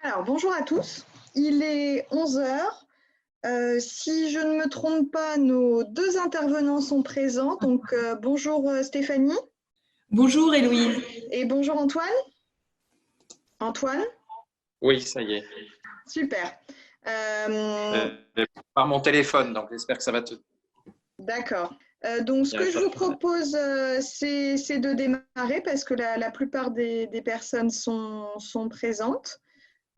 Alors, bonjour à tous. Il est 11 heures. Si je ne me trompe pas, nos deux intervenants sont présents. Donc, bonjour Stéphanie Bonjour Héloïse. et bonjour Antoine. Antoine, Oui, ça y est. super. Euh, Par mon téléphone, donc j'espère que ça va te. d'accord. Donc, ce Il y a que je pas de vous problème. propose, c'est de démarrer parce que la plupart des personnes sont présentes.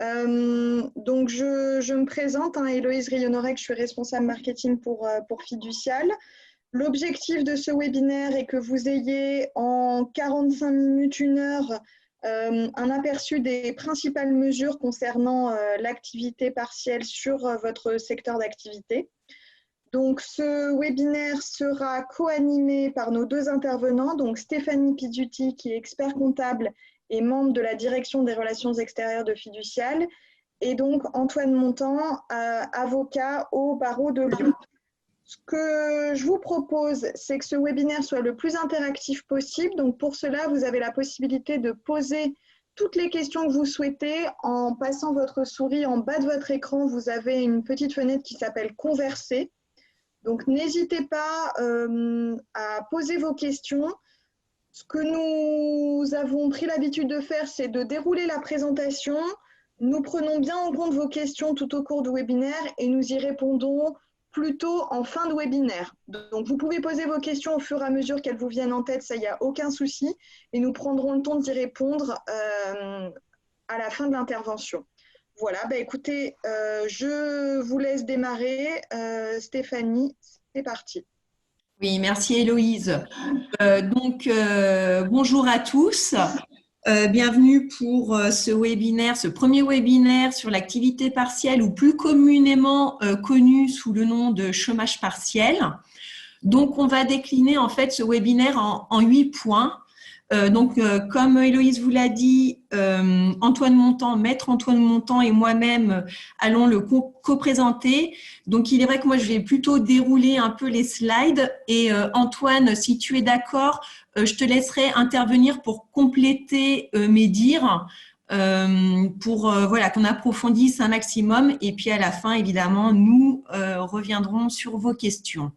Donc, je me présente, Héloïse Rionorec, je suis responsable marketing pour Fiducial. L'objectif de ce webinaire est que vous ayez en 45 minutes, 1 heure, un aperçu des principales mesures concernant l'activité partielle sur votre secteur d'activité. Donc, ce webinaire sera co-animé par nos deux intervenants, donc Stéphanie Pizzuti, qui est expert comptable et membre de la direction des relations extérieures de Fiducial, et donc Antoine Montant, avocat au barreau de Lyon. Ce que je vous propose, c'est que ce webinaire soit le plus interactif possible. Donc, pour cela, vous avez la possibilité de poser toutes les questions que vous souhaitez en passant votre souris en bas de votre écran. Vous avez une petite fenêtre qui s'appelle « Converser ». Donc, n'hésitez pas à poser vos questions. Ce que nous avons pris l'habitude de faire, c'est de dérouler la présentation. Nous prenons bien en compte vos questions tout au cours du webinaire et nous y répondons plutôt en fin de webinaire. Donc, vous pouvez poser vos questions au fur et à mesure qu'elles vous viennent en tête, ça, il n'y a aucun souci. Et nous prendrons le temps d'y répondre à la fin de l'intervention. Voilà, écoutez, je vous laisse démarrer. Stéphanie, c'est parti. Oui, merci Héloïse. Bonjour à tous. Bienvenue pour ce webinaire, ce premier webinaire sur l'activité partielle ou plus communément connu sous le nom de chômage partiel. Donc, on va décliner en fait ce webinaire en 8 points. Comme Héloïse vous l'a dit, Antoine Montant, maître Antoine Montant et moi-même allons le co-présenter. Donc, il est vrai que moi, je vais plutôt dérouler un peu les slides. Et Antoine, si tu es d'accord, je te laisserai intervenir pour compléter mes dires, voilà, qu'on approfondisse un maximum. Et puis, à la fin, évidemment, nous reviendrons sur vos questions.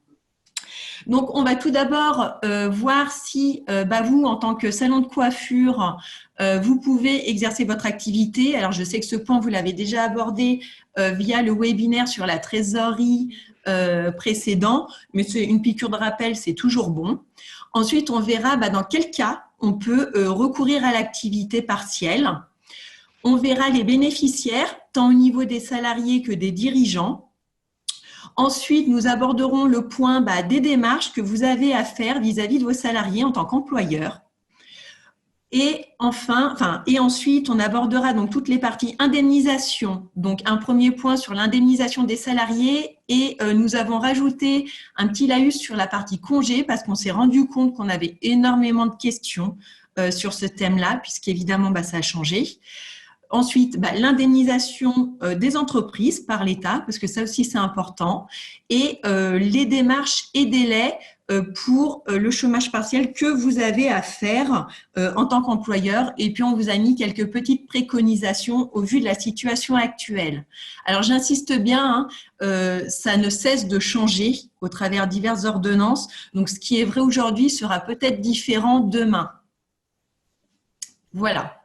Donc, on va tout d'abord voir si vous, en tant que salon de coiffure, vous pouvez exercer votre activité. Alors, je sais que ce point, vous l'avez déjà abordé via le webinaire sur la trésorerie précédent, mais c'est une piqûre de rappel, c'est toujours bon. Ensuite, on verra dans quel cas on peut recourir à l'activité partielle. On verra les bénéficiaires, tant au niveau des salariés que des dirigeants. Ensuite, nous aborderons le point des démarches que vous avez à faire vis-à-vis de vos salariés en tant qu'employeur. Et ensuite, on abordera donc toutes les parties indemnisation. Donc, un premier point sur l'indemnisation des salariés et nous avons rajouté un petit laïus sur la partie congé parce qu'on s'est rendu compte qu'on avait énormément de questions sur ce thème-là puisqu'évidemment, ça a changé. Ensuite, l'indemnisation des entreprises par l'État, parce que ça aussi c'est important, et les démarches et délais pour le chômage partiel que vous avez à faire en tant qu'employeur. Et puis, on vous a mis quelques petites préconisations au vu de la situation actuelle. Alors, j'insiste bien, ça ne cesse de changer au travers diverses ordonnances. Donc, ce qui est vrai aujourd'hui sera peut-être différent demain. Voilà.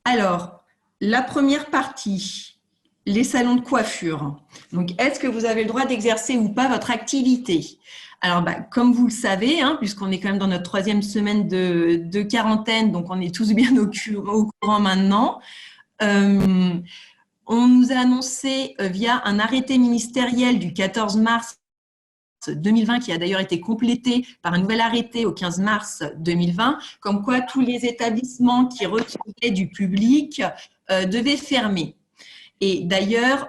Alors, la première partie, les salons de coiffure. Donc, est-ce que vous avez le droit d'exercer ou pas votre activité? Alors, comme vous le savez, puisqu'on est quand même dans notre 3e semaine de quarantaine, donc on est tous bien au courant maintenant, on nous a annoncé via un arrêté ministériel du 14 mars 2020, qui a d'ailleurs été complété par un nouvel arrêté au 15 mars 2020, comme quoi tous les établissements qui recevaient du public devaient fermer. Et d'ailleurs,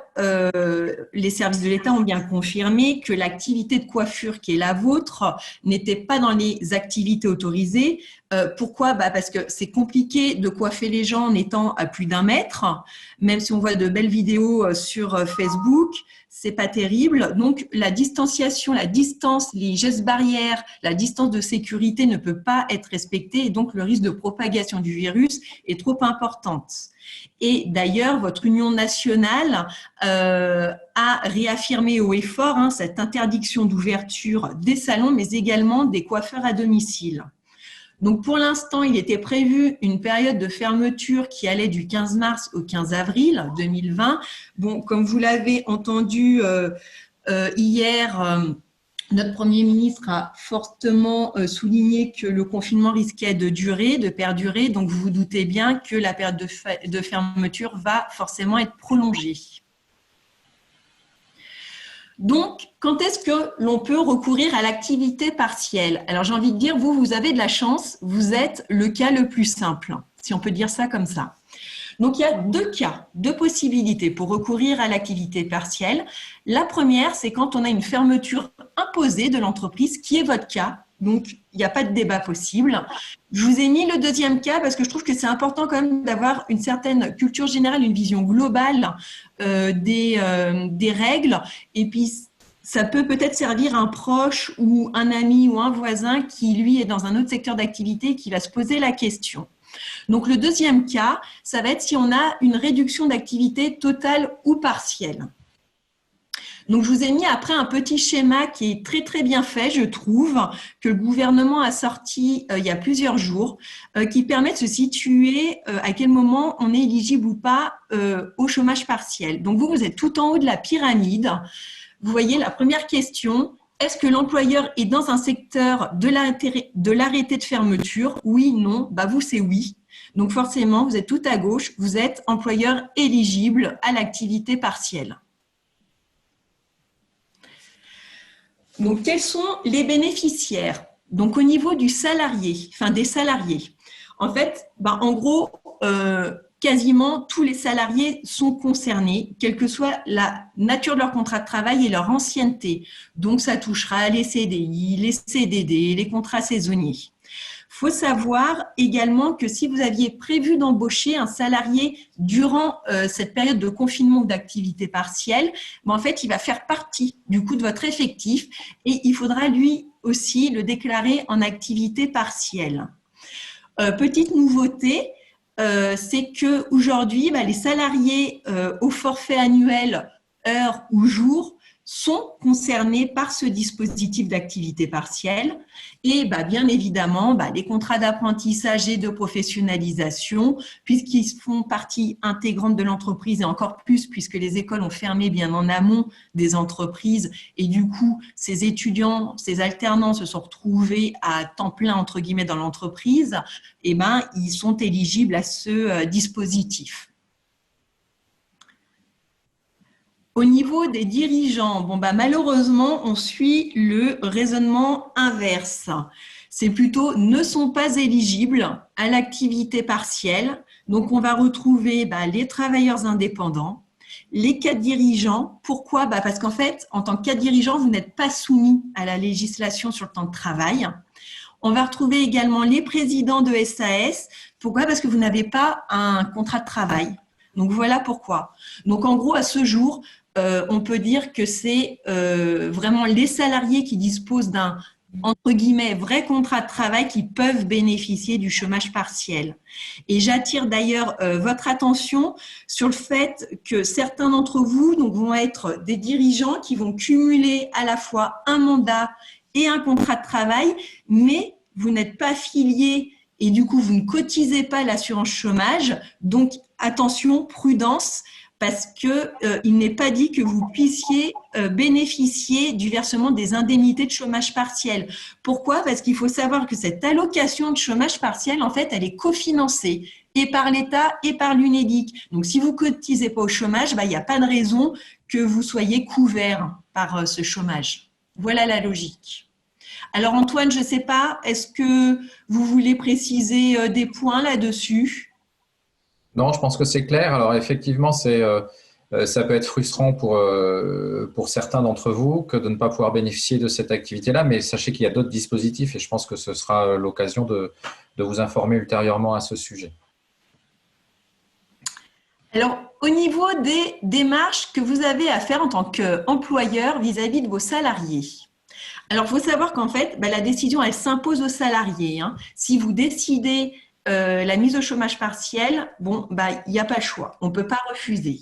les services de l'État ont bien confirmé que l'activité de coiffure qui est la vôtre n'était pas dans les activités autorisées. Pourquoi? Parce que c'est compliqué de coiffer les gens en étant à plus d'1 mètre, même si on voit de belles vidéos sur Facebook, c'est pas terrible. Donc, la distanciation, la distance, les gestes barrières, la distance de sécurité ne peut pas être respectée et donc le risque de propagation du virus est trop importante. Et d'ailleurs, votre Union nationale a réaffirmé haut et fort cette interdiction d'ouverture des salons, mais également des coiffeurs à domicile. Donc, pour l'instant, il était prévu une période de fermeture qui allait du 15 mars au 15 avril 2020. Bon, comme vous l'avez entendu hier, notre Premier ministre a fortement souligné que le confinement risquait de perdurer. Donc, vous vous doutez bien que la période de fermeture va forcément être prolongée. Donc, quand est-ce que l'on peut recourir à l'activité partielle? Alors, j'ai envie de dire, vous avez de la chance, vous êtes le cas le plus simple, si on peut dire ça comme ça. Donc, il y a deux cas, deux possibilités pour recourir à l'activité partielle. La première, c'est quand on a une fermeture imposée de l'entreprise, qui est votre cas. Donc, il n'y a pas de débat possible. Je vous ai mis le deuxième cas parce que je trouve que c'est important quand même d'avoir une certaine culture générale, une vision globale des règles. Et puis, ça peut peut-être servir un proche ou un ami ou un voisin qui, lui, est dans un autre secteur d'activité et qui va se poser la question. Donc, le deuxième cas, ça va être si on a une réduction d'activité totale ou partielle. Donc, je vous ai mis après un petit schéma qui est très, très bien fait, je trouve, que le gouvernement a sorti il y a plusieurs jours, qui permet de se situer à quel moment on est éligible ou pas au chômage partiel. Donc, vous êtes tout en haut de la pyramide. Vous voyez la première question. Est-ce que l'employeur est dans un secteur de l'arrêté de fermeture? Oui, non. Vous, c'est oui. Donc, forcément, vous êtes tout à gauche. Vous êtes employeur éligible à l'activité partielle. Donc, quels sont les bénéficiaires? Donc, au niveau du salarié, des salariés. En fait, en gros, quasiment tous les salariés sont concernés, quelle que soit la nature de leur contrat de travail et leur ancienneté. Donc, ça touchera les CDI, les CDD, les contrats saisonniers. Il faut savoir également que si vous aviez prévu d'embaucher un salarié durant cette période de confinement ou d'activité partielle, en fait, il va faire partie du coup de votre effectif et il faudra lui aussi le déclarer en activité partielle. Petite nouveauté, c'est qu'aujourd'hui, les salariés au forfait annuel, heure ou jour, sont concernés par ce dispositif d'activité partielle et bien évidemment les contrats d'apprentissage et de professionnalisation puisqu'ils font partie intégrante de l'entreprise et encore plus puisque les écoles ont fermé bien en amont des entreprises et du coup ces étudiants, ces alternants se sont retrouvés à temps plein entre guillemets dans l'entreprise et ils sont éligibles à ce dispositif. Au niveau des dirigeants, malheureusement, on suit le raisonnement inverse. C'est plutôt ne sont pas éligibles à l'activité partielle. Donc, on va retrouver les travailleurs indépendants, les cadres dirigeants. Pourquoi? Parce qu'en fait, en tant que cadre dirigeant, vous n'êtes pas soumis à la législation sur le temps de travail. On va retrouver également les présidents de SAS. Pourquoi? Parce que vous n'avez pas un contrat de travail. Donc, voilà pourquoi. Donc, en gros, à ce jour, on peut dire que c'est vraiment les salariés qui disposent d'un, entre guillemets, vrai contrat de travail qui peuvent bénéficier du chômage partiel. Et j'attire d'ailleurs votre attention sur le fait que certains d'entre vous vont être des dirigeants qui vont cumuler à la fois un mandat et un contrat de travail, mais vous n'êtes pas affilié et du coup, vous ne cotisez pas l'assurance chômage. Donc, attention, prudence, parce qu'il n'est pas dit que vous puissiez bénéficier du versement des indemnités de chômage partiel. Pourquoi? Parce qu'il faut savoir que cette allocation de chômage partiel, en fait, elle est cofinancée et par l'État et par l'UNEDIC. Donc, si vous ne cotisez pas au chômage, il n'y a pas de raison que vous soyez couvert par ce chômage. Voilà la logique. Alors, Antoine, je ne sais pas, est-ce que vous voulez préciser des points là-dessus ? Non, je pense que c'est clair. Alors effectivement, ça peut être frustrant pour certains d'entre vous que de ne pas pouvoir bénéficier de cette activité-là, mais sachez qu'il y a d'autres dispositifs et je pense que ce sera l'occasion de vous informer ultérieurement à ce sujet. Alors, au niveau des démarches que vous avez à faire en tant qu'employeur vis-à-vis de vos salariés, alors il faut savoir qu'en fait, la décision, elle s'impose aux salariés. Si vous décidez la mise au chômage partiel, bon, il n'y a pas le choix, on ne peut pas refuser.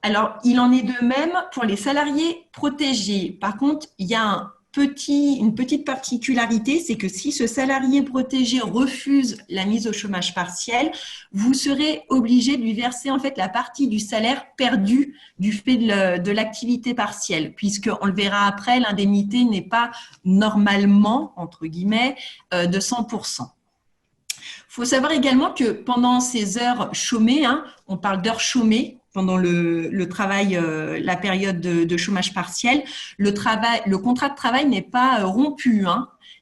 Alors, il en est de même pour les salariés protégés. Par contre, il y a une petite particularité, c'est que si ce salarié protégé refuse la mise au chômage partiel, vous serez obligé de lui verser en fait la partie du salaire perdu du fait de l'activité partielle, puisqu'on le verra après, l'indemnité n'est pas normalement, entre guillemets, de 100%. Il faut savoir également que pendant ces heures chômées, on parle d'heures chômées, pendant le travail, la période de chômage partiel, le contrat de travail n'est pas rompu.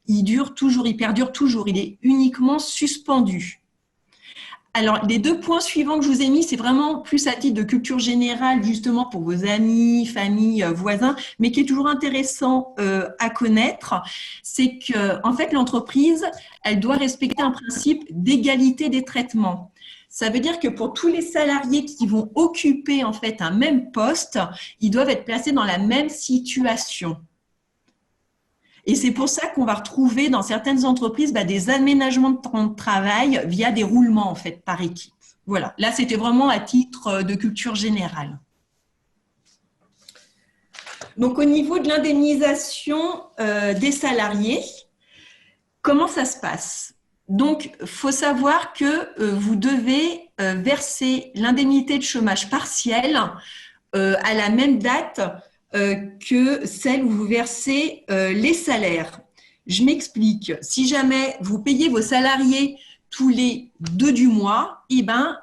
Il dure toujours, il perdure toujours, il est uniquement suspendu. Alors, les 2 points suivants que je vous ai mis, c'est vraiment plus à titre de culture générale, justement pour vos amis, familles, voisins, mais qui est toujours intéressant à connaître. C'est que, en fait, l'entreprise, elle doit respecter un principe d'égalité des traitements. Ça veut dire que pour tous les salariés qui vont occuper en fait un même poste, ils doivent être placés dans la même situation. Et c'est pour ça qu'on va retrouver dans certaines entreprises des aménagements de temps de travail via des roulements en fait par équipe. Voilà, là c'était vraiment à titre de culture générale. Donc au niveau de l'indemnisation des salariés, comment ça se passe ? Donc, il faut savoir que vous devez verser l'indemnité de chômage partiel à la même date que celle où vous versez les salaires. Je m'explique. Si jamais vous payez vos salariés tous les 2 du mois,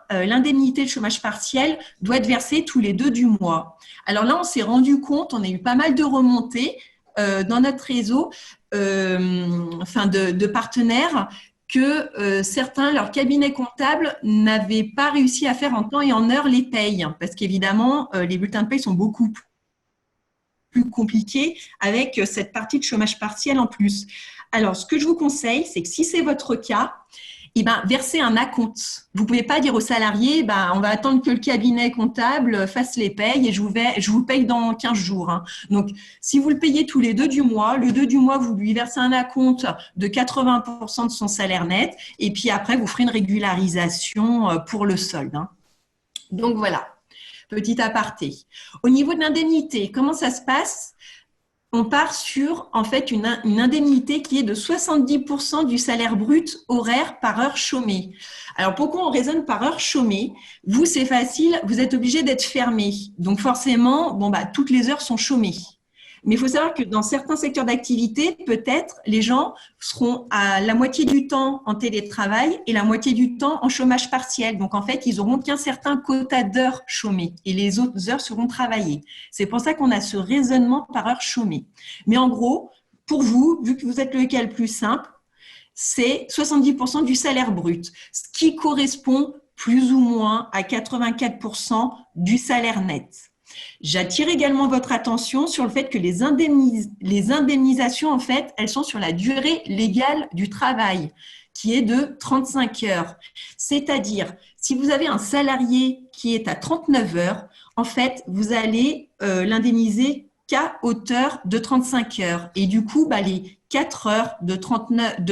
l'indemnité de chômage partiel doit être versée tous les 2 du mois. Alors là, on s'est rendu compte, on a eu pas mal de remontées dans notre réseau de partenaires que certains, leur cabinet comptable, n'avaient pas réussi à faire en temps et en heure les payes, parce qu'évidemment, les bulletins de paye sont beaucoup plus compliqués avec cette partie de chômage partiel en plus. Alors, ce que je vous conseille, c'est que si c'est votre cas, versez un acompte. Vous ne pouvez pas dire aux salariés, on va attendre que le cabinet comptable fasse les payes et je vous paye dans 15 jours. Donc, si vous le payez tous les 2 du mois, le 2 du mois, vous lui versez un acompte de 80% de son salaire net et puis après, vous ferez une régularisation pour le solde. Donc, voilà, petit aparté. Au niveau de l'indemnité, comment ça se passe ? On part sur en fait une indemnité qui est de 70% du salaire brut horaire par heure chômée. Alors pourquoi on raisonne par heure chômée ? Vous, c'est facile, vous êtes obligé d'être fermé. Donc forcément, toutes les heures sont chômées. Mais il faut savoir que dans certains secteurs d'activité, peut-être les gens seront à la moitié du temps en télétravail et la moitié du temps en chômage partiel. Donc en fait, ils n'auront qu'un certain quota d'heures chômées et les autres heures seront travaillées. C'est pour ça qu'on a ce raisonnement par heure chômée. Mais en gros, pour vous, vu que vous êtes le cas le plus simple, c'est 70% du salaire brut, ce qui correspond plus ou moins à 84% du salaire net. J'attire également votre attention sur le fait que les indemnisations, en fait, elles sont sur la durée légale du travail, qui est de 35 heures. C'est-à-dire, si vous avez un salarié qui est à 39 heures, en fait, vous allez l'indemniser qu'à hauteur de 35 heures. Et du coup, les 4 heures de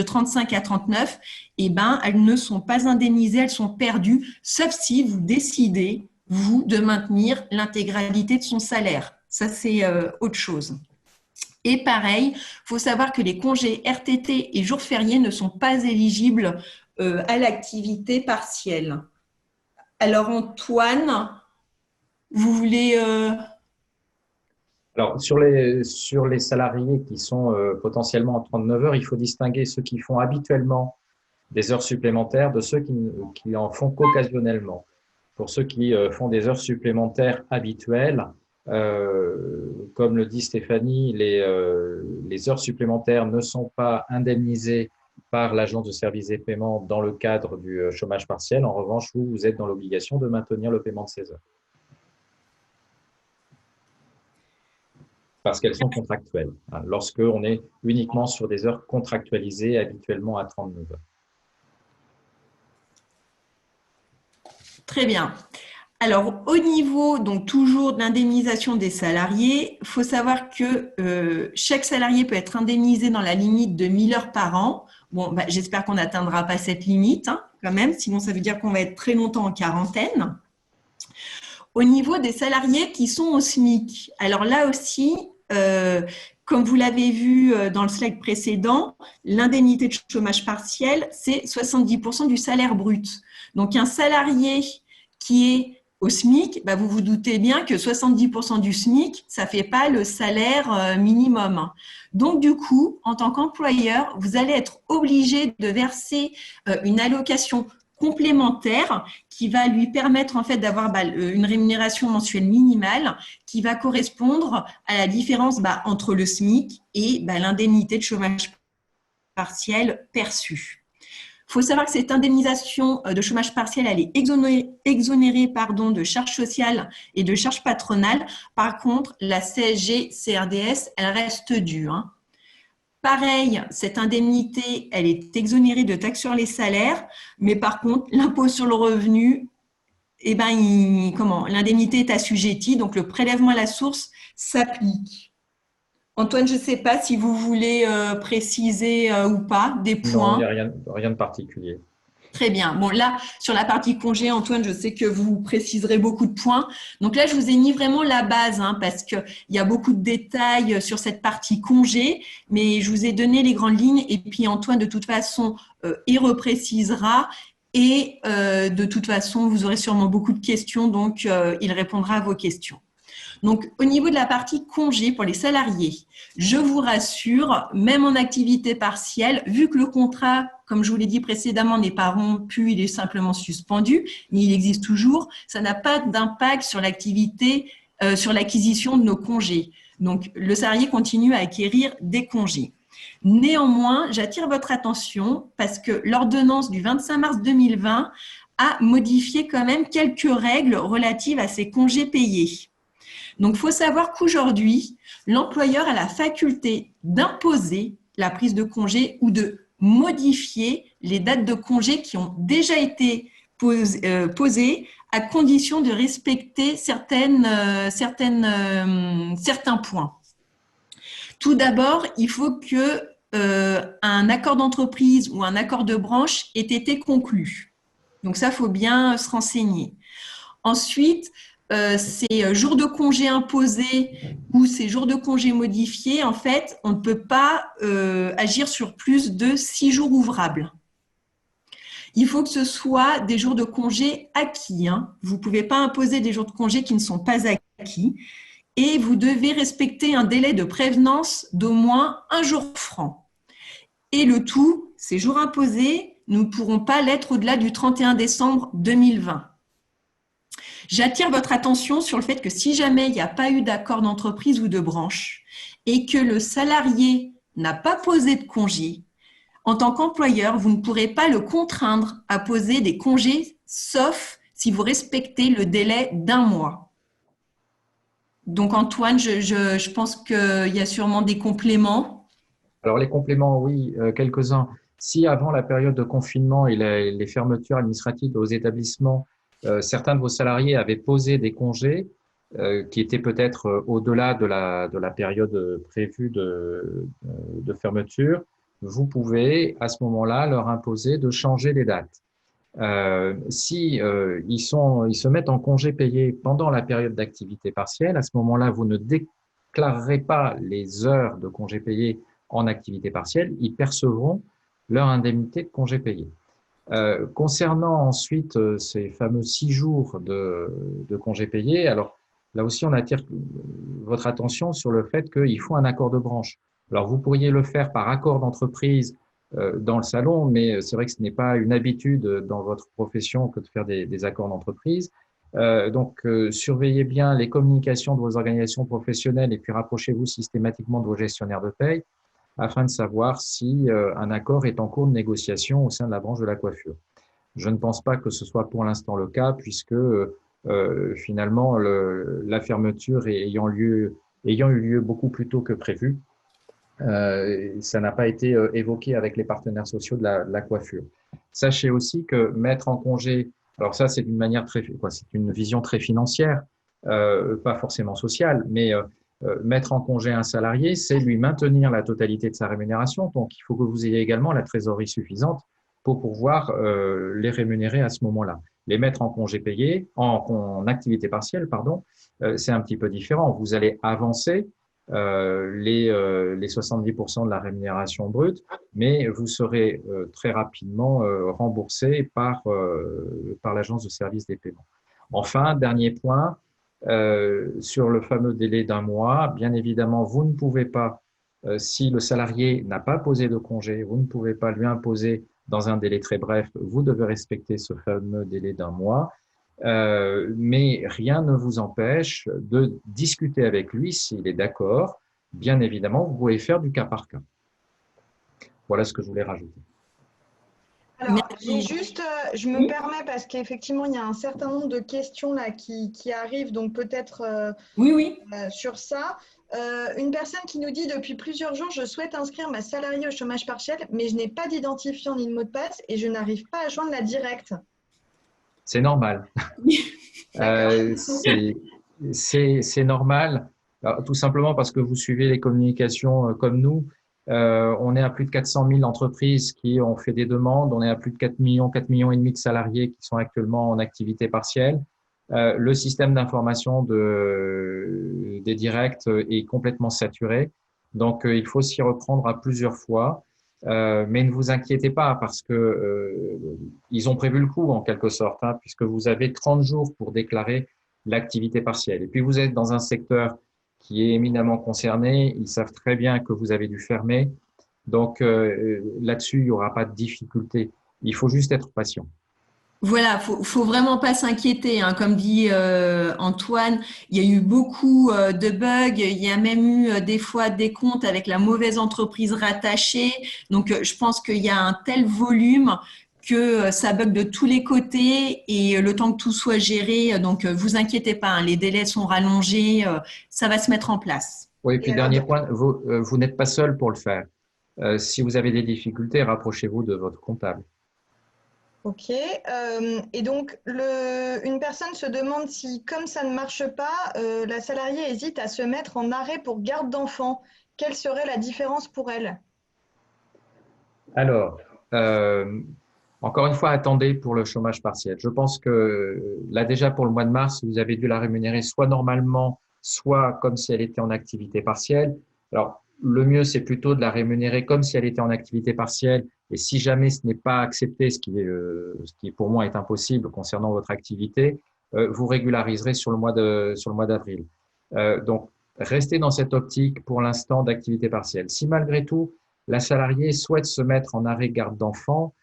35 à 39, elles ne sont pas indemnisées, elles sont perdues, sauf si vous décidez vous, de maintenir l'intégralité de son salaire. Ça, c'est autre chose. Et pareil, il faut savoir que les congés RTT et jours fériés ne sont pas éligibles à l'activité partielle. Alors, Antoine, vous voulez… Alors, sur les salariés qui sont potentiellement en 39 heures, il faut distinguer ceux qui font habituellement des heures supplémentaires de ceux qui en font qu'occasionnellement. Pour ceux qui font des heures supplémentaires habituelles, comme le dit Stéphanie, les heures supplémentaires ne sont pas indemnisées par l'agence de services et paiements dans le cadre du chômage partiel. En revanche, vous êtes dans l'obligation de maintenir le paiement de ces heures. Parce qu'elles sont contractuelles, lorsqu'on est uniquement sur des heures contractualisées, habituellement à 39 heures. Très bien. Alors, au niveau, donc toujours de l'indemnisation des salariés, il faut savoir que chaque salarié peut être indemnisé dans la limite de 1000 heures par an. Bon, j'espère qu'on n'atteindra pas cette limite, quand même, sinon ça veut dire qu'on va être très longtemps en quarantaine. Au niveau des salariés qui sont au SMIC, alors là aussi, comme vous l'avez vu dans le slide précédent, l'indemnité de chômage partiel, c'est 70% du salaire brut. Donc, un salarié qui est au SMIC, bah, vous vous doutez bien que 70% du SMIC, ça ne fait pas le salaire minimum. Donc, du coup, en tant qu'employeur, vous allez être obligé de verser une allocation complémentaire qui va lui permettre en fait d'avoir une rémunération mensuelle minimale qui va correspondre à la différence entre le SMIC et l'indemnité de chômage partiel perçue. Il faut savoir que cette indemnisation de chômage partiel, elle est exonérée de charges sociales et de charges patronales. Par contre, la CSG, CRDS, elle reste due. Pareil, cette indemnité, elle est exonérée de taxes sur les salaires, mais par contre, l'impôt sur le revenu, l'indemnité est assujettie, donc le prélèvement à la source s'applique. Antoine, je ne sais pas si vous voulez préciser ou pas des points. Non, il n'y a rien de particulier. Très bien. Bon, là, sur la partie congé, Antoine, je sais que vous préciserez beaucoup de points. Donc là, je vous ai mis vraiment la base parce qu'il y a beaucoup de détails sur cette partie congé, mais je vous ai donné les grandes lignes et puis Antoine, de toute façon, il reprécisera et de toute façon, vous aurez sûrement beaucoup de questions, donc il répondra à vos questions. Donc, au niveau de la partie congé pour les salariés, je vous rassure, même en activité partielle, vu que le contrat, comme je vous l'ai dit précédemment, n'est pas rompu, il est simplement suspendu, mais il existe toujours, ça n'a pas d'impact sur l'activité, sur l'acquisition de nos congés. Donc, le salarié continue à acquérir des congés. Néanmoins, j'attire votre attention parce que l'ordonnance du 25 mars 2020 a modifié quand même quelques règles relatives à ces congés payés. Donc, il faut savoir qu'aujourd'hui, l'employeur a la faculté d'imposer la prise de congé ou de modifier les dates de congé qui ont déjà été posées à condition de respecter certains points. Tout d'abord, il faut qu'un accord d'entreprise ou un accord de branche ait été conclu. Donc ça, il faut bien se renseigner. Ensuite, ces jours de congé imposés ou ces jours de congé modifiés, en fait, on ne peut pas agir sur plus de 6 jours ouvrables. Il faut que ce soit des jours de congé acquis. Vous ne pouvez pas imposer des jours de congé qui ne sont pas acquis. Et vous devez respecter un délai de prévenance d'au moins 1 jour franc. Et le tout, ces jours imposés, nous ne pourrons pas l'être au-delà du 31 décembre 2020. J'attire votre attention sur le fait que si jamais il n'y a pas eu d'accord d'entreprise ou de branche et que le salarié n'a pas posé de congé, en tant qu'employeur, vous ne pourrez pas le contraindre à poser des congés, sauf si vous respectez le délai d'1 mois. Donc Antoine, je pense qu'il y a sûrement des compléments. Alors les compléments, oui, quelques-uns. Si avant la période de confinement et les fermetures administratives aux établissements, certains de vos salariés avaient posé des congés qui étaient peut-être au-delà de la période prévue de fermeture, vous pouvez à ce moment-là leur imposer de changer les dates. Si ils se mettent en congé payé pendant la période d'activité partielle, à ce moment-là, vous ne déclarerez pas les heures de congé payé en activité partielle, ils percevront leur indemnité de congé payé. Concernant ensuite ces fameux 6 jours de congé payé, alors là aussi on attire votre attention sur le fait qu'il faut un accord de branche. Alors vous pourriez le faire par accord d'entreprise dans le salon, mais c'est vrai que ce n'est pas une habitude dans votre profession que de faire des accords d'entreprise. Donc surveillez bien les communications de vos organisations professionnelles et puis rapprochez-vous systématiquement de vos gestionnaires de paye afin de savoir si un accord est en cours de négociation au sein de la branche de la coiffure. Je ne pense pas que ce soit pour l'instant le cas puisque finalement la fermeture ayant eu lieu beaucoup plus tôt que prévu, ça n'a pas été évoqué avec les partenaires sociaux de la coiffure. Sachez aussi que mettre en congé, alors ça c'est d'une manière c'est une vision très financière, pas forcément sociale, mais mettre en congé un salarié, c'est lui maintenir la totalité de sa rémunération. Donc, il faut que vous ayez également la trésorerie suffisante pour pouvoir les rémunérer à ce moment-là. Les mettre en congé payé, en activité partielle, pardon, c'est un petit peu différent. Vous allez avancer les 70% de la rémunération brute, mais vous serez très rapidement remboursé par l'agence de service des paiements. Enfin, dernier point, sur le fameux délai d'un mois, bien évidemment, vous ne pouvez pas, si le salarié n'a pas posé de congé, vous ne pouvez pas lui imposer dans un délai très bref, vous devez respecter ce fameux délai d'un mois. Mais rien ne vous empêche de discuter avec lui s'il est d'accord. Bien évidemment, vous pouvez faire du cas par cas. Voilà ce que je voulais rajouter. Alors, j'ai juste, je me permets parce qu'effectivement, il y a un certain nombre de questions là qui arrivent, donc peut-être Oui. sur ça. Une personne qui nous dit depuis plusieurs jours, je souhaite inscrire ma salariée au chômage partiel, mais je n'ai pas d'identifiant ni de mot de passe et je n'arrive pas à joindre la directe. C'est normal. C'est normal, alors, tout simplement parce que vous suivez les communications comme nous. On est à plus de 400 000 entreprises qui ont fait des demandes. On est à plus de 4 millions et demi de salariés qui sont actuellement en activité partielle. Le système d'information des directs est complètement saturé. Donc, il faut s'y reprendre à plusieurs fois. Mais ne vous inquiétez pas parce que ils ont prévu le coup en quelque sorte, hein, puisque vous avez 30 jours pour déclarer l'activité partielle. Et puis, vous êtes dans un secteur qui est éminemment concerné. Ils savent très bien que vous avez dû fermer. Donc, là-dessus, il n'y aura pas de difficulté. Il faut juste être patient. Voilà, faut vraiment pas s'inquiéter, hein. Comme dit Antoine, il y a eu beaucoup de bugs. Il y a même eu des fois des comptes avec la mauvaise entreprise rattachée. Donc, je pense qu'il y a un tel volume que ça bug de tous les côtés et le temps que tout soit géré. Donc, vous inquiétez pas, hein, les délais sont rallongés, ça va se mettre en place. Oui, et puis dernier point, vous n'êtes pas seul pour le faire. Si vous avez des difficultés, rapprochez-vous de votre comptable. Ok. Et donc, une personne se demande si, comme ça ne marche pas, la salariée hésite à se mettre en arrêt pour garde d'enfant. Quelle serait la différence pour elle? Alors, encore une fois, attendez pour le chômage partiel. Je pense que là, déjà pour le mois de mars, vous avez dû la rémunérer soit normalement, soit comme si elle était en activité partielle. Alors, le mieux, c'est plutôt de la rémunérer comme si elle était en activité partielle. Et si jamais ce n'est pas accepté, ce qui pour moi est impossible concernant votre activité, vous régulariserez sur le mois d'avril. Donc, restez dans cette optique pour l'instant d'activité partielle. Si malgré tout, la salariée souhaite se mettre en arrêt garde d'enfant,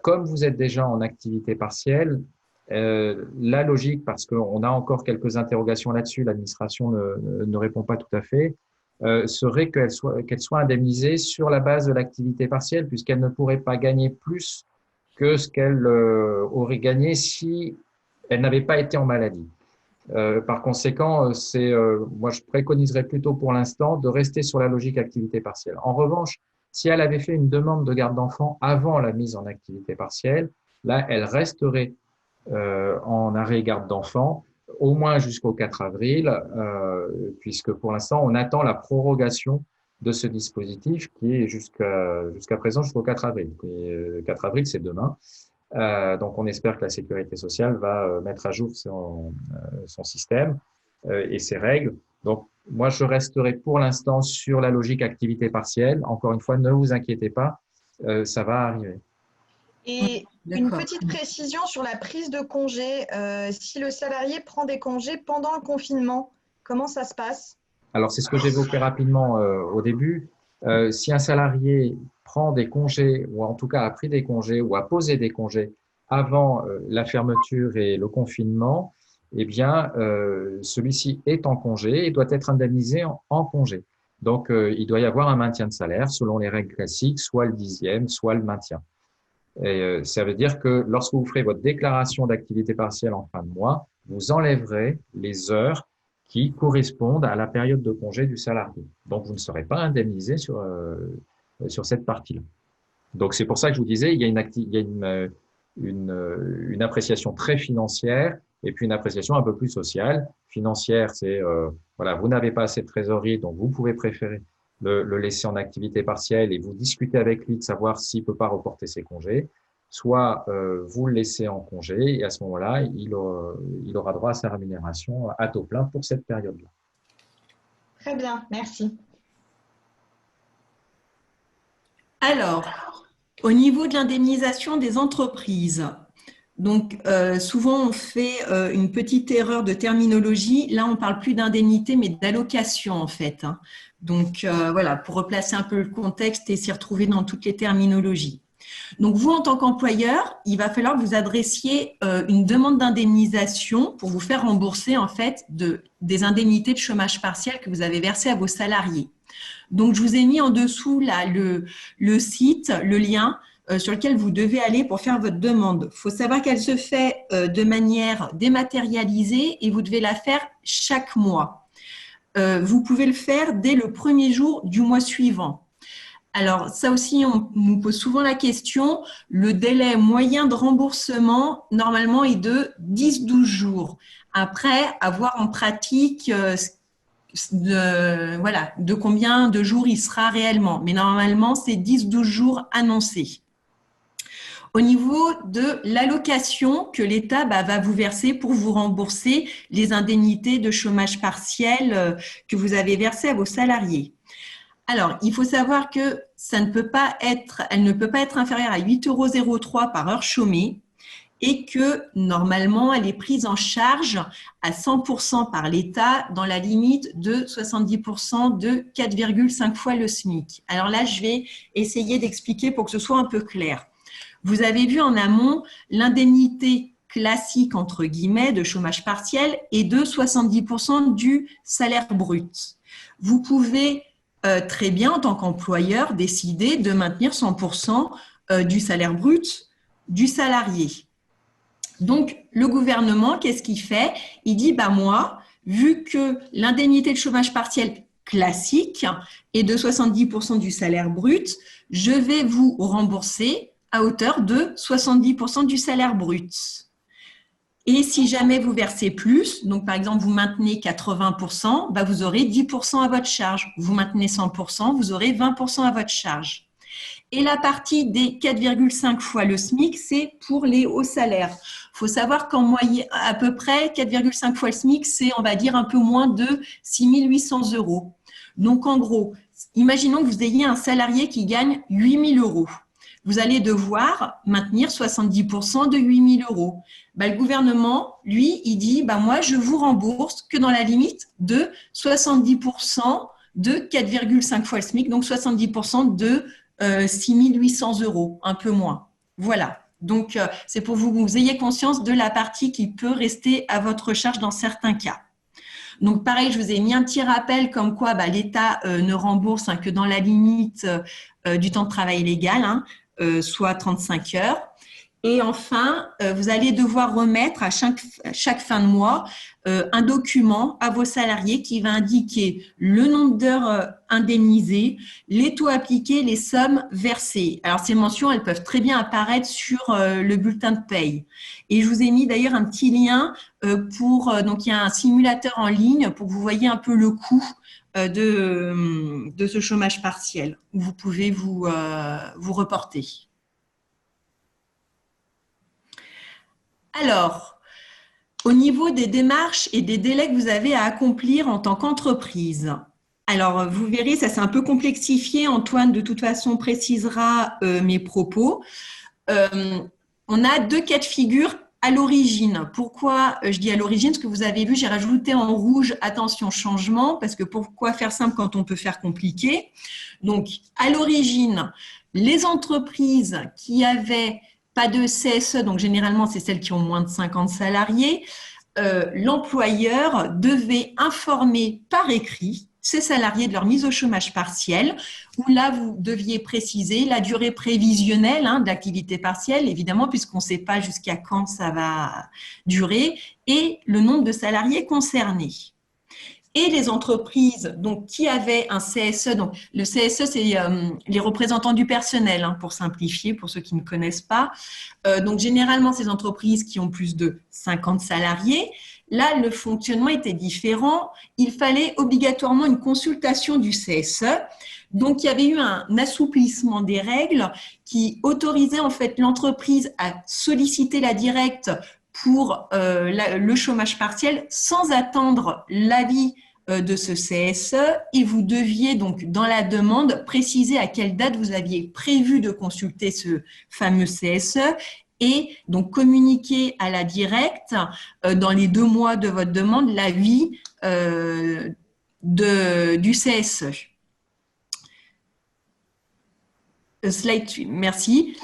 comme vous êtes déjà en activité partielle, la logique, parce qu'on a encore quelques interrogations là-dessus, l'administration ne répond pas tout à fait, serait qu'elle soit indemnisée sur la base de l'activité partielle, puisqu'elle ne pourrait pas gagner plus que ce qu'elle aurait gagné si elle n'avait pas été en maladie. Par conséquent, moi je préconiserais plutôt pour l'instant de rester sur la logique activité partielle. En revanche, si elle avait fait une demande de garde d'enfant avant la mise en activité partielle, là, elle resterait en arrêt garde d'enfant au moins jusqu'au 4 avril, puisque pour l'instant, on attend la prorogation de ce dispositif qui est jusqu'à présent jusqu'au 4 avril. Et, 4 avril, c'est demain. Donc, on espère que la sécurité sociale va mettre à jour son système et ses règles. Donc, moi, je resterai pour l'instant sur la logique activité partielle. Encore une fois, ne vous inquiétez pas, ça va arriver. Et une petite précision sur la prise de congé. Si le salarié prend des congés pendant le confinement, comment ça se passe? Alors, c'est ce que j'évoquais rapidement au début. Si un salarié prend des congés, ou en tout cas a pris des congés, ou a posé des congés avant la fermeture et le confinement, eh bien, celui-ci est en congé et doit être indemnisé en congé. Donc, il doit y avoir un maintien de salaire selon les règles classiques, soit le 10e, soit le maintien. Et ça veut dire que lorsque vous ferez votre déclaration d'activité partielle en fin de mois, vous enlèverez les heures qui correspondent à la période de congé du salarié. Donc, vous ne serez pas indemnisé sur cette partie-là. Donc, c'est pour ça que je vous disais, il y a une appréciation très financière et puis une appréciation un peu plus sociale. Financière, c'est, voilà, vous n'avez pas assez de trésorerie, donc vous pouvez préférer le laisser en activité partielle et vous discutez avec lui de savoir s'il peut pas reporter ses congés. soit vous le laissez en congé et à ce moment-là, il aura droit à sa rémunération à taux plein pour cette période-là. Très bien, merci. Alors, au niveau de l'indemnisation des entreprises, donc souvent on fait une petite erreur de terminologie. Là, on ne parle plus d'indemnité, mais d'allocation en fait. Hein. Donc voilà, pour replacer un peu le contexte et s'y retrouver dans toutes les terminologies. Donc vous, en tant qu'employeur, il va falloir que vous adressiez une demande d'indemnisation pour vous faire rembourser en fait des indemnités de chômage partiel que vous avez versées à vos salariés. Donc je vous ai mis en dessous là le site, le lien sur lequel vous devez aller pour faire votre demande. Il faut savoir qu'elle se fait de manière dématérialisée et vous devez la faire chaque mois. Vous pouvez le faire dès le premier jour du mois suivant. Alors, ça aussi, on nous pose souvent la question. Le délai moyen de remboursement, normalement, est de 10-12 jours. Après, à voir en pratique de combien de jours il sera réellement. Mais normalement, c'est 10-12 jours annoncés. Au niveau de l'allocation que l'État va vous verser pour vous rembourser les indemnités de chômage partiel que vous avez versées à vos salariés. Alors, il faut savoir que elle ne peut pas être inférieure à 8,03 € par heure chômée et que normalement, elle est prise en charge à 100% par l'État dans la limite de 70% de 4,5 fois le SMIC. Alors là, je vais essayer d'expliquer pour que ce soit un peu clair. Vous avez vu en amont, l'indemnité classique, entre guillemets, de chômage partiel est de 70% du salaire brut. Vous pouvez très bien, en tant qu'employeur, décider de maintenir 100% du salaire brut du salarié. Donc, le gouvernement, qu'est-ce qu'il fait? Il dit, moi, vu que l'indemnité de chômage partiel classique est de 70% du salaire brut, je vais vous rembourser à hauteur de 70% du salaire brut. Et si jamais vous versez plus, donc par exemple vous maintenez 80%, vous aurez 10% à votre charge. Vous maintenez 100%, vous aurez 20% à votre charge. Et la partie des 4,5 fois le SMIC, c'est pour les hauts salaires. Il faut savoir qu'en moyenne, à peu près 4,5 fois le SMIC, c'est on va dire un peu moins de 6 800 €. Donc en gros, imaginons que vous ayez un salarié qui gagne 8 000 €. Vous allez devoir maintenir 70% de 8 000 €. Le gouvernement, lui, il dit, moi, je vous rembourse que dans la limite de 70% de 4,5 fois le SMIC, donc 70% de 6 800 €, un peu moins. Voilà. Donc, c'est pour que vous ayez conscience de la partie qui peut rester à votre charge dans certains cas. Donc, pareil, je vous ai mis un petit rappel comme quoi l'État ne rembourse que dans la limite du temps de travail légal, soit 35 heures. Et enfin, vous allez devoir remettre à chaque fin de mois un document à vos salariés qui va indiquer le nombre d'heures indemnisées, les taux appliqués, les sommes versées. Alors, ces mentions, elles peuvent très bien apparaître sur le bulletin de paye. Et je vous ai mis d'ailleurs un petit lien donc il y a un simulateur en ligne pour que vous voyez un peu le coût de ce chômage partiel où vous pouvez vous reporter. Alors, au niveau des démarches et des délais que vous avez à accomplir en tant qu'entreprise, alors vous verrez, ça c'est un peu complexifié. Antoine, de toute façon, précisera mes propos. On a deux cas de figure à l'origine. Pourquoi je dis à l'origine? Parce que vous avez vu, j'ai rajouté en rouge « Attention, changement », parce que pourquoi faire simple quand on peut faire compliqué? Donc, à l'origine, les entreprises qui avaient pas de CSE, donc généralement, c'est celles qui ont moins de 50 salariés, l'employeur devait informer par écrit ses salariés de leur mise au chômage partiel, où là, vous deviez préciser la durée prévisionnelle de l'activité partielle, évidemment, puisqu'on ne sait pas jusqu'à quand ça va durer, et le nombre de salariés concernés. et les entreprises donc, qui avaient un CSE. Donc, le CSE, c'est les représentants du personnel, hein, pour simplifier, pour ceux qui ne connaissent pas. Donc, généralement, ces entreprises qui ont plus de 50 salariés, là, le fonctionnement était différent. Il fallait obligatoirement une consultation du CSE. Donc, il y avait eu un assouplissement des règles qui autorisait en fait l'entreprise à solliciter la directe pour le chômage partiel sans attendre l'avis de ce CSE, et vous deviez donc dans la demande préciser à quelle date vous aviez prévu de consulter ce fameux CSE et donc communiquer à la directe dans les 2 mois de votre demande l'avis du CSE. Slide, merci.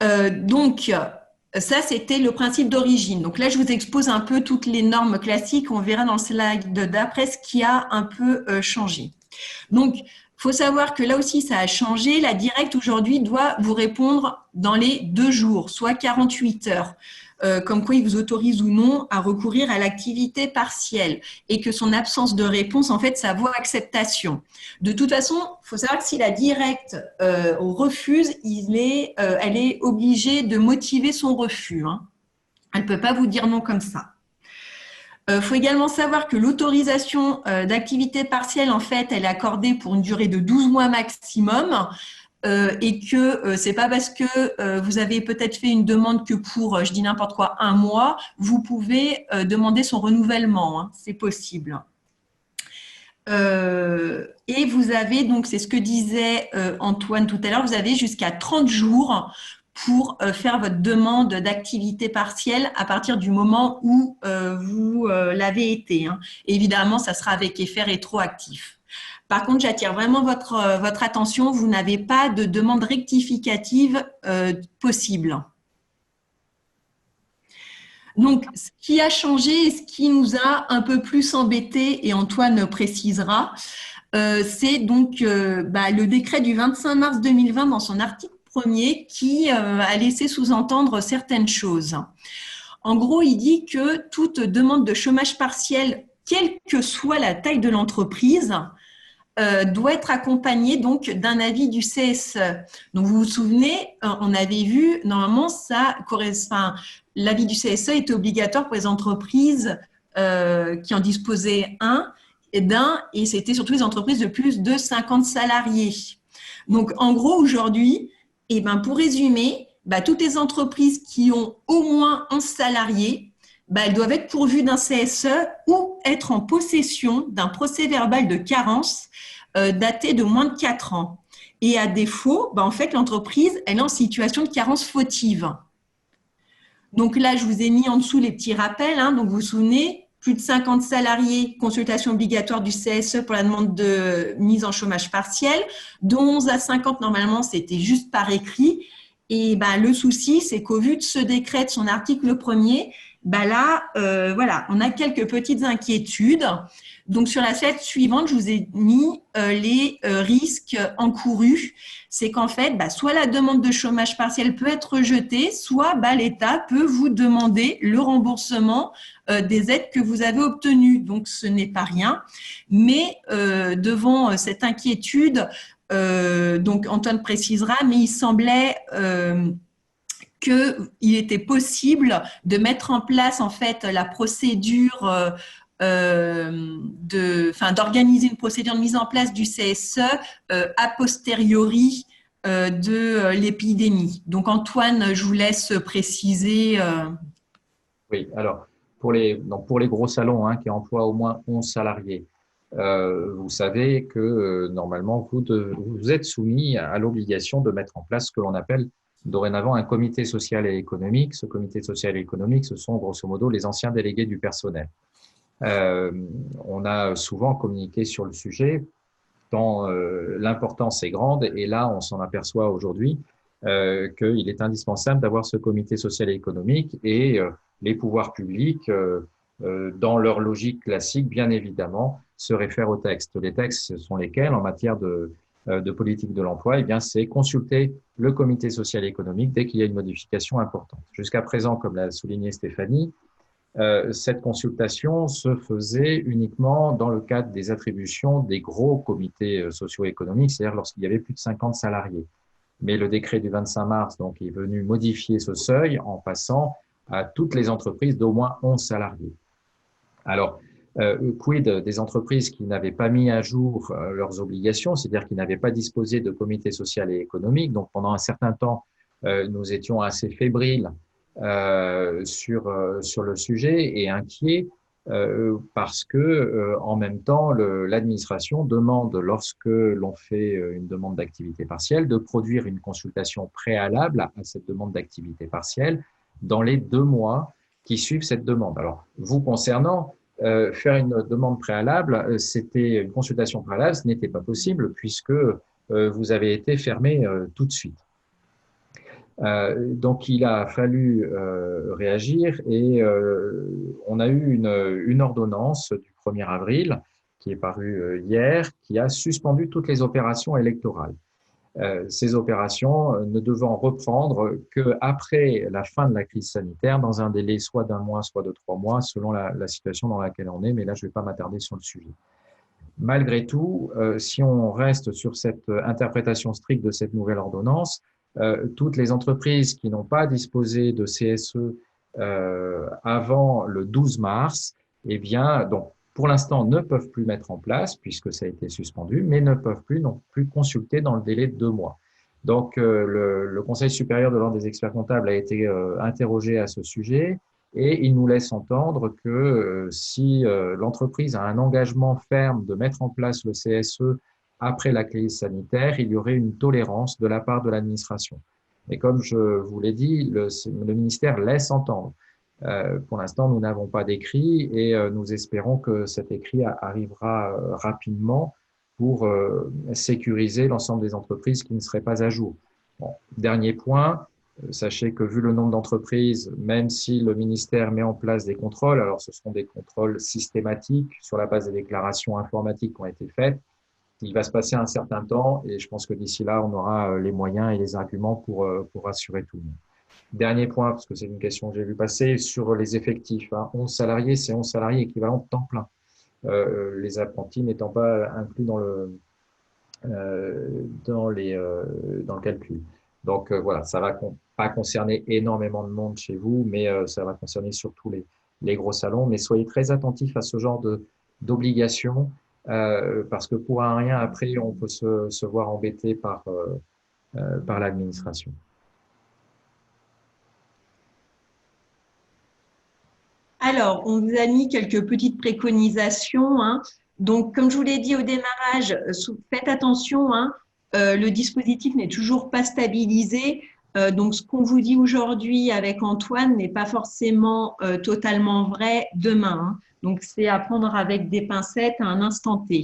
Donc, ça, c'était le principe d'origine. Donc là, je vous expose un peu toutes les normes classiques. On verra dans le slide d'après ce qui a un peu changé. Donc, il faut savoir que là aussi, ça a changé. La directe, aujourd'hui, doit vous répondre dans les 2 jours, soit 48 heures. Comme quoi il vous autorise ou non à recourir à l'activité partielle et que son absence de réponse, en fait, ça vaut acceptation. De toute façon, il faut savoir que si la directe refuse, elle est obligée de motiver son refus, hein. Elle ne peut pas vous dire non comme ça. Faut également savoir que l'autorisation d'activité partielle, en fait, elle est accordée pour une durée de 12 mois maximum. Et que c'est pas parce que vous avez peut-être fait une demande que pour, je dis n'importe quoi, 1 mois, vous pouvez demander son renouvellement, hein, c'est possible. Et vous avez, donc c'est ce que disait Antoine tout à l'heure, vous avez jusqu'à 30 jours pour faire votre demande d'activité partielle à partir du moment où vous l'avez été, hein. Évidemment, ça sera avec effet rétroactif. Par contre, j'attire vraiment votre attention, vous n'avez pas de demande rectificative possible. Donc, ce qui a changé et ce qui nous a un peu plus embêté, et Antoine précisera, c'est donc le décret du 25 mars 2020 dans son article 1er qui a laissé sous-entendre certaines choses. En gros, il dit que toute demande de chômage partiel, quelle que soit la taille de l'entreprise, doit être accompagné donc d'un avis du CSE. Donc vous vous souvenez, on avait vu normalement ça correspond. L'avis du CSE était obligatoire pour les entreprises qui en disposaient et c'était surtout les entreprises de plus de 50 salariés. Donc en gros aujourd'hui, pour résumer, toutes les entreprises qui ont au moins 11 salariés, elles doivent être pourvues d'un CSE ou être en possession d'un procès-verbal de carence daté de moins de 4 ans. Et à défaut, en fait, l'entreprise, elle est en situation de carence fautive. Donc là, je vous ai mis en dessous les petits rappels, hein. Donc vous vous souvenez, plus de 50 salariés, consultation obligatoire du CSE pour la demande de mise en chômage partiel. De 11 à 50, normalement, c'était juste par écrit. Et le souci, c'est qu'au vu de ce décret, de son article 1er, voilà, on a quelques petites inquiétudes. Donc, sur la slide suivante, je vous ai mis les risques encourus. C'est qu'en fait, soit la demande de chômage partiel peut être rejetée, soit l'État peut vous demander le remboursement des aides que vous avez obtenues. Donc, ce n'est pas rien. Mais devant cette inquiétude, donc Antoine précisera, mais il semblait qu'il était possible de mettre en place en fait la procédure d'organiser une procédure de mise en place du CSE a posteriori de l'épidémie. Donc Antoine, je vous laisse préciser. Oui, alors pour les gros salons qui emploient au moins 11 salariés, vous savez que normalement vous êtes soumis à l'obligation de mettre en place ce que l'on appelle dorénavant un comité social et économique. Ce comité social et économique, ce sont grosso modo les anciens délégués du personnel. On a souvent communiqué sur le sujet, tant l'importance est grande, et là on s'en aperçoit aujourd'hui qu'il est indispensable d'avoir ce comité social et économique, et les pouvoirs publics, dans leur logique classique, bien évidemment, se réfèrent aux textes. Les textes, ce sont lesquels en matière de politique de l'emploi? Eh bien, c'est consulter le comité social et économique dès qu'il y a une modification importante. Jusqu'à présent, comme l'a souligné Stéphanie, cette consultation se faisait uniquement dans le cadre des attributions des gros comités socio-économiques, c'est-à-dire lorsqu'il y avait plus de 50 salariés. Mais le décret du 25 mars donc, est venu modifier ce seuil en passant à toutes les entreprises d'au moins 11 salariés. Alors, quid des entreprises qui n'avaient pas mis à jour leurs obligations, c'est-à-dire qui n'avaient pas disposé de comité social et économique. Donc, pendant un certain temps, nous étions assez fébriles sur le sujet et inquiets parce que, en même temps, l'administration demande, lorsque l'on fait une demande d'activité partielle, de produire une consultation préalable à cette demande d'activité partielle dans les 2 mois qui suivent cette demande. Alors, vous concernant, faire une demande préalable, c'était une consultation préalable, ce n'était pas possible puisque vous avez été fermé tout de suite. Donc, il a fallu réagir et on a eu une ordonnance du 1er avril qui est parue hier, qui a suspendu toutes les opérations électorales. Ces opérations ne devant reprendre qu'après la fin de la crise sanitaire, dans un délai soit d'1 mois, soit de 3 mois, selon la situation dans laquelle on est, mais là, je ne vais pas m'attarder sur le sujet. Malgré tout, si on reste sur cette interprétation stricte de cette nouvelle ordonnance, toutes les entreprises qui n'ont pas disposé de CSE avant le 12 mars, eh bien, donc, pour l'instant, ne peuvent plus mettre en place, puisque ça a été suspendu, mais ne peuvent plus non plus consulter dans le délai de 2 mois. Donc, le Conseil supérieur de l'ordre des experts comptables a été interrogé à ce sujet et il nous laisse entendre que si l'entreprise a un engagement ferme de mettre en place le CSE après la crise sanitaire, il y aurait une tolérance de la part de l'administration. Et comme je vous l'ai dit, le ministère laisse entendre. Pour l'instant, nous n'avons pas d'écrit et nous espérons que cet écrit arrivera rapidement pour sécuriser l'ensemble des entreprises qui ne seraient pas à jour. Bon, dernier point, sachez que vu le nombre d'entreprises, même si le ministère met en place des contrôles, alors ce seront des contrôles systématiques sur la base des déclarations informatiques qui ont été faites, il va se passer un certain temps et je pense que d'ici là, on aura les moyens et les arguments pour rassurer tout le monde. Dernier point, parce que c'est une question que j'ai vu passer, sur les effectifs. 11 salariés, c'est 11 salariés équivalents de temps plein. Les apprentis n'étant pas inclus dans le calcul. Donc voilà, ça va pas concerner énormément de monde chez vous, mais ça va concerner surtout les gros salons. Mais soyez très attentifs à ce genre d'obligations, parce que pour un rien, après, on peut se voir embêté par l'administration. Alors, on vous a mis quelques petites préconisations. Donc, comme je vous l'ai dit au démarrage, faites attention, le dispositif n'est toujours pas stabilisé. Donc, ce qu'on vous dit aujourd'hui avec Antoine n'est pas forcément totalement vrai demain. Donc, c'est à prendre avec des pincettes à un instant T.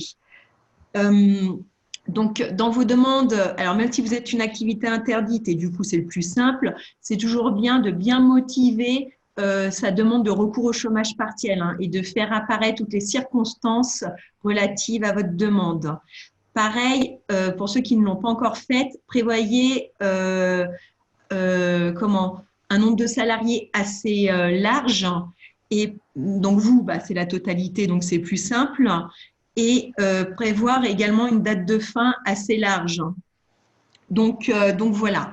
Donc, dans vos demandes, alors même si vous êtes une activité interdite et du coup, c'est le plus simple, c'est toujours bien de bien motiver sa demande de recours au chômage partiel et de faire apparaître toutes les circonstances relatives à votre demande. Pareil, pour ceux qui ne l'ont pas encore fait, prévoyez un nombre de salariés assez large. Et donc, vous, c'est la totalité, donc c'est plus simple. Et prévoir également une date de fin assez large. Donc voilà.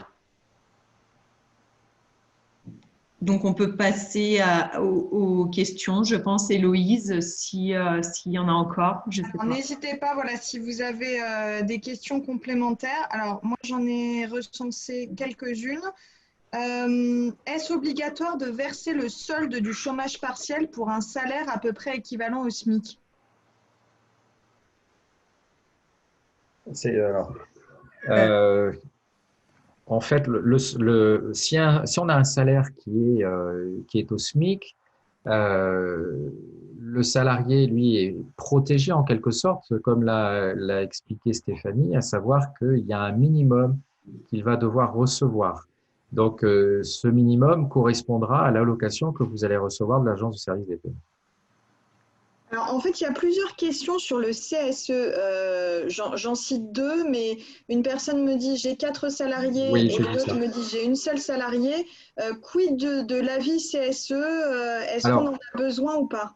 Donc, on peut passer aux questions, je pense, Héloïse, s'il y en a encore. N'hésitez pas, voilà, si vous avez des questions complémentaires. Alors, moi, j'en ai recensé quelques-unes. Est-ce obligatoire de verser le solde du chômage partiel pour un salaire à peu près équivalent au SMIC? En fait, si on a un salaire qui est au SMIC, le salarié, lui, est protégé en quelque sorte, comme l'a expliqué Stéphanie, à savoir qu'il y a un minimum qu'il va devoir recevoir. Donc, ce minimum correspondra à l'allocation que vous allez recevoir de l'Agence de services des paiements. Alors, en fait, il y a plusieurs questions sur le CSE. J'en cite deux, mais une personne me dit j'ai 4 salariés Oui, et j'ai vu ça. l'autre me dit j'ai une seule salariée. Quid de l'avis CSE? Est-ce qu'on en Alors, a besoin ou pas?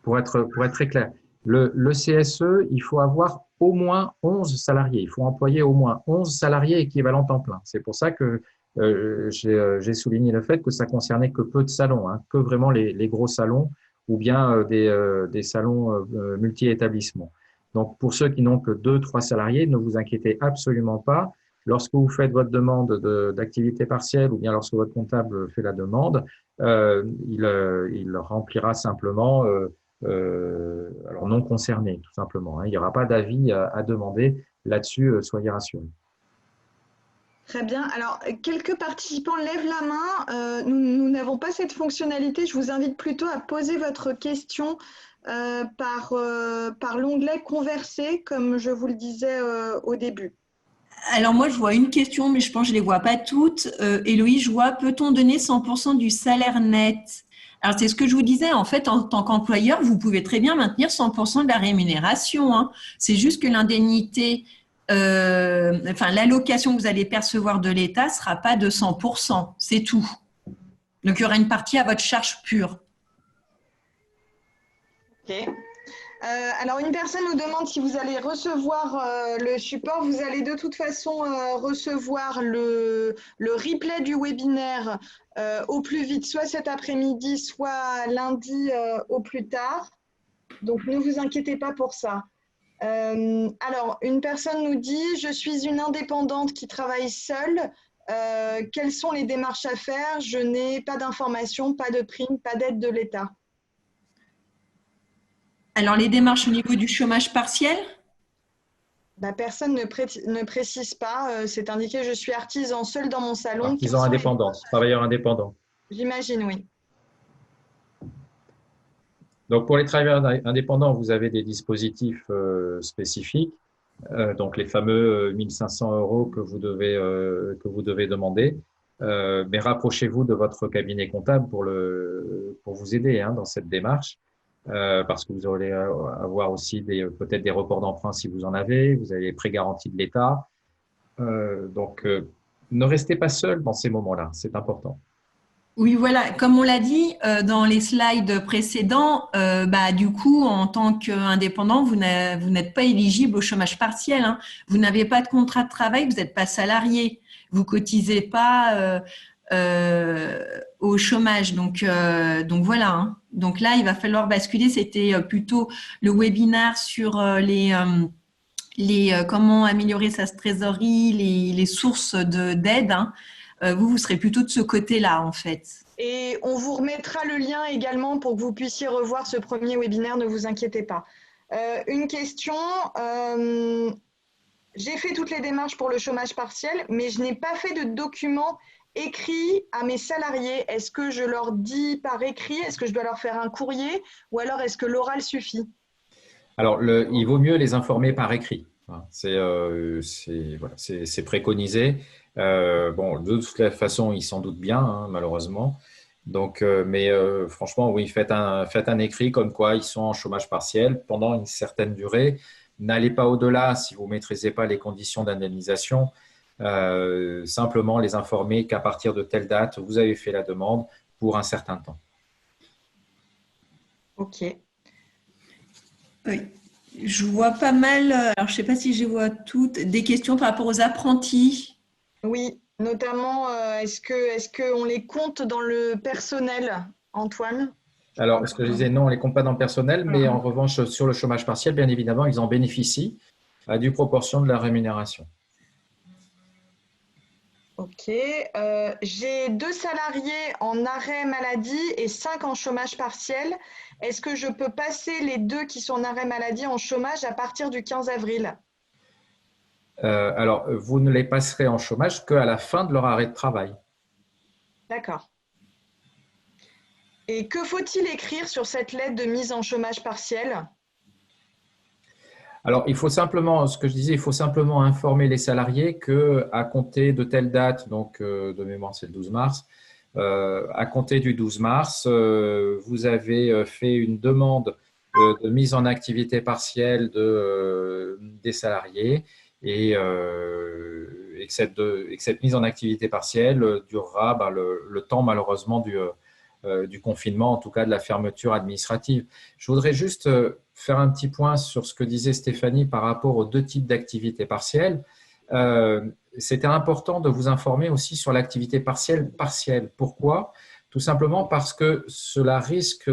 pour être très clair, le CSE, il faut avoir au moins 11 salariés. Il faut employer au moins 11 salariés équivalents temps plein. C'est pour ça que j'ai souligné le fait que ça concernait que peu de salons, hein, que vraiment les gros salons ou bien des salons multi-établissements. Donc, pour ceux qui n'ont que 2, 3 salariés, ne vous inquiétez absolument pas. Lorsque vous faites votre demande d'activité partielle ou bien lorsque votre comptable fait la demande, il remplira simplement alors non concernés, tout simplement, hein. Il n'y aura pas d'avis à demander là-dessus, soyez rassurés. Très bien. Alors, quelques participants lèvent la main. Nous n'avons pas cette fonctionnalité. Je vous invite plutôt à poser votre question par l'onglet Converser, comme je vous le disais au début. Alors moi, je vois une question, mais je pense que je ne les vois pas toutes. Héloïse, je vois, peut-on donner 100% du salaire net? Alors c'est ce que je vous disais, en fait, en tant qu'employeur, vous pouvez très bien maintenir 100% de la rémunération, hein. C'est juste que l'indemnité, enfin l'allocation que vous allez percevoir de l'État ne sera pas de 100%, c'est tout. Donc il y aura une partie à votre charge pure. Ok. Alors, une personne nous demande si vous allez recevoir le support. Vous allez de toute façon recevoir le replay du webinaire au plus vite, soit cet après-midi, soit lundi au plus tard. Donc, ne vous inquiétez pas pour ça. Alors, une personne nous dit « Je suis une indépendante qui travaille seule. Quelles sont les démarches à faire? Je n'ai pas d'informations, pas de prime, pas d'aide de l'État. » Alors les démarches au niveau du chômage partiel? La personne ne précise pas. C'est indiqué « Je suis artisan seul dans mon salon. » Quelles Artisans sont les... indépendants, travailleurs indépendants. J'imagine, oui. Donc, pour les travailleurs indépendants, vous avez des dispositifs spécifiques, donc les fameux 1500 euros que vous devez demander. Mais rapprochez-vous de votre cabinet comptable pour vous aider, hein, dans cette démarche, parce que vous allez avoir aussi peut-être des reports d'emprunt si vous en avez, vous avez les prêts garantis de l'État. Donc, ne restez pas seul dans ces moments-là, c'est important. Oui, voilà, comme on l'a dit dans les slides précédents, du coup, en tant qu'indépendant, vous n'êtes pas éligible au chômage partiel, hein. Vous n'avez pas de contrat de travail, vous n'êtes pas salarié, vous cotisez pas au chômage. Donc voilà, hein. Donc là, il va falloir basculer. C'était plutôt le webinaire sur comment améliorer sa trésorerie, les sources d'aide, hein. Vous serez plutôt de ce côté-là, en fait. Et on vous remettra le lien également pour que vous puissiez revoir ce premier webinaire, ne vous inquiétez pas. Une question, j'ai fait toutes les démarches pour le chômage partiel, mais je n'ai pas fait de document écrit à mes salariés. Est-ce que je leur dis par écrit? Est-ce que je dois leur faire un courrier? Ou alors est-ce que l'oral suffit? Alors, il vaut mieux les informer par écrit. C'est préconisé. Bon, de toute façon, ils s'en doutent bien, hein, malheureusement. Donc, franchement, oui, faites un écrit comme quoi ils sont en chômage partiel pendant une certaine durée. N'allez pas au-delà si vous ne maîtrisez pas les conditions d'indemnisation. Simplement les informer qu'à partir de telle date, vous avez fait la demande pour un certain temps. Ok. Oui. Je vois pas mal, alors je ne sais pas si je vois toutes, des questions par rapport aux apprentis. Oui, notamment, est-ce qu'on les compte dans le personnel, Antoine? Alors, ce que je disais, non, on ne les compte pas dans le personnel, mais en revanche, sur le chômage partiel, bien évidemment, ils en bénéficient à due proportion de la rémunération. Ok. J'ai 2 salariés en arrêt maladie et 5 en chômage partiel. Est-ce que je peux passer les 2 qui sont en arrêt maladie en chômage à partir du 15 avril? Alors, vous ne les passerez en chômage qu'à la fin de leur arrêt de travail. D'accord. Et que faut-il écrire sur cette lettre de mise en chômage partiel? Alors, il faut simplement, ce que je disais, il faut simplement informer les salariés qu'à compter de telle date, donc de mémoire c'est le 12 mars, à compter du 12 mars, vous avez fait une demande de mise en activité partielle des salariés et que cette mise en activité partielle durera le temps malheureusement du confinement, en tout cas de la fermeture administrative. Je voudrais juste faire un petit point sur ce que disait Stéphanie par rapport aux deux types d'activités partielles. C'était important de vous informer aussi sur l'activité partielle partielle. Pourquoi? Tout simplement parce que cela risque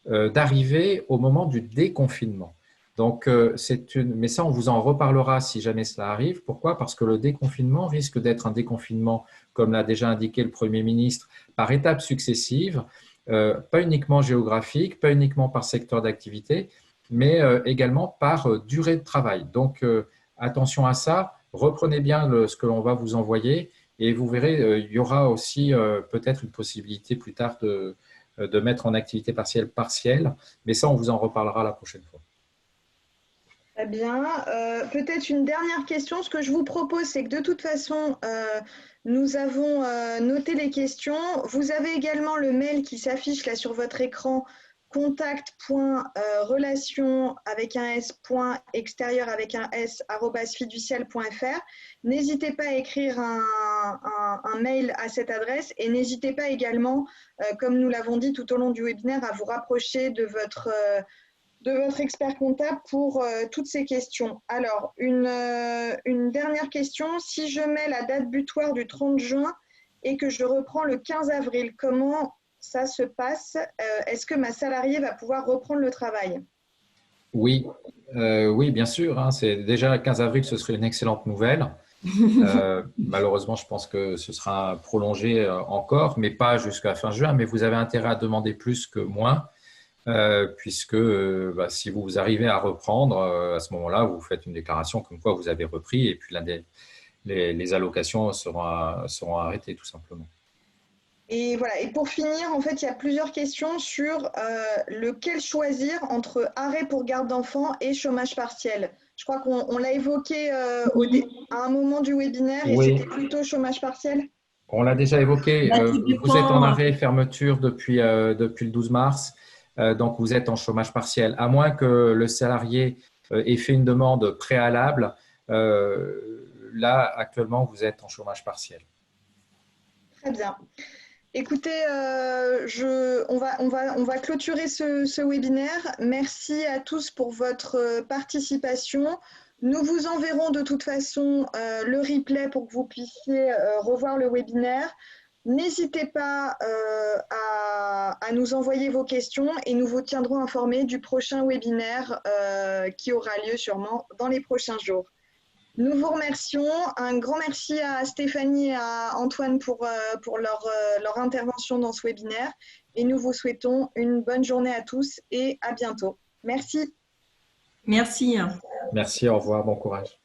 d'arriver au moment du déconfinement. Donc, mais ça, on vous en reparlera si jamais cela arrive. Pourquoi? Parce que le déconfinement risque d'être un déconfinement, comme l'a déjà indiqué le Premier ministre, par étapes successives, pas uniquement géographique, pas uniquement par secteur d'activité, mais également par durée de travail. Donc, attention à ça. Reprenez bien ce que l'on va vous envoyer et vous verrez, il y aura aussi peut-être une possibilité plus tard de mettre en activité partielle, mais ça, on vous en reparlera la prochaine fois. Très bien. Peut-être une dernière question. Ce que je vous propose, c'est que de toute façon, nous avons noté les questions. Vous avez également le mail qui s'affiche là sur votre écran, contact.relation avec un s, extérieur avec un s, @fiducial.fr. N'hésitez pas à écrire un mail à cette adresse et n'hésitez pas également, comme nous l'avons dit tout au long du webinaire, à vous rapprocher de votre expert comptable pour toutes ces questions. Alors, une dernière question. Si je mets la date butoir du 30 juin et que je reprends le 15 avril, comment ça se passe? Est-ce que ma salariée va pouvoir reprendre le travail? Oui, oui, bien sûr. Hein, c'est déjà le 15 avril, ce serait une excellente nouvelle. Malheureusement, je pense que ce sera prolongé encore, mais pas jusqu'à fin juin. Mais vous avez intérêt à demander plus que moins. Puisque si vous arrivez à reprendre, à ce moment-là, vous faites une déclaration comme quoi vous avez repris et puis les allocations seront arrêtées tout simplement. Et voilà. Et pour finir, en fait, il y a plusieurs questions sur lequel choisir entre arrêt pour garde d'enfants et chômage partiel. Je crois qu'on l'a évoqué à un moment du webinaire et Oui. c'était plutôt chômage partiel. On l'a déjà évoqué. Vous êtes en arrêt fermeture depuis le 12 mars. Donc, vous êtes en chômage partiel. À moins que le salarié ait fait une demande préalable, là, actuellement, vous êtes en chômage partiel. Très bien. Écoutez, on va clôturer ce webinaire. Merci à tous pour votre participation. Nous vous enverrons de toute façon le replay pour que vous puissiez revoir le webinaire. N'hésitez pas à nous envoyer vos questions et nous vous tiendrons informés du prochain webinaire qui aura lieu sûrement dans les prochains jours. Nous vous remercions. Un grand merci à Stéphanie et à Antoine pour leur intervention dans ce webinaire et nous vous souhaitons une bonne journée à tous et à bientôt. Merci. Merci. Merci, au revoir, bon courage.